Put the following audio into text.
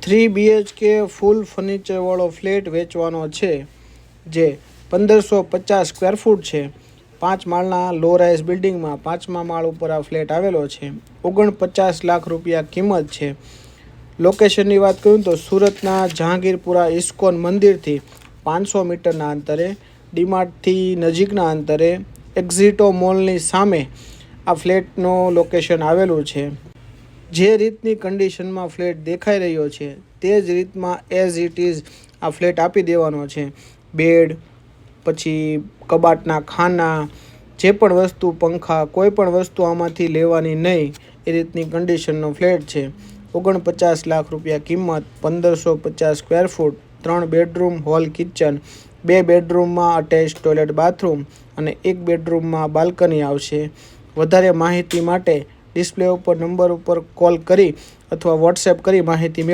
3 BHK ફૂલ ફર્નિચરવાળો flat વેચવાનો છે, જે 1550 સ્ક્વેર ફૂટ છે. 5 માળના લો રાઇઝ બિલ્ડિંગમાં 5મા માળ ઉપર આ ફ્લેટ આવેલો છે. 49 લાખ રૂપિયા કિંમત છે. લોકેશનની વાત કરું તો સુરતના જહાંગીરપુરા ઇસ્કોન મંદિરથી 500 મીટરના અંતરે, ડીમાર્ટથી નજીકના અંતરે, એક્ઝિટો મોલની સામે આ ફ્લેટનો લોકેશન આવેલું છે. જે રીતની કન્ડિશનમાં ફ્લેટ દેખાઈ રહ્યો છે તે જ રીતમાં એઝ ઇટ ઇઝ આ ફ્લેટ આપી દેવાનો છે. બેડ, પછી કબાટના ખાના, જે પણ વસ્તુ, પંખા, કોઈ પણ વસ્તુ આમાંથી લેવાની નહીં એ રીતની કન્ડિશનનો ફ્લેટ છે. 49 લાખ રૂપિયા કિંમત, 1550 square foot, 3 bedroom, hall kitchen, 2 બેડરૂમમાં અટેચ ટોયલેટ બાથરૂમ અને 1 બેડરૂમમાં બાલ્કની આવશે. વધારે માહિતી માટે ડિસ્પ્લે ઉપર નંબર ઉપર કોલ કરી અથવા વોટ્સએપ કરી માહિતી મેળવો.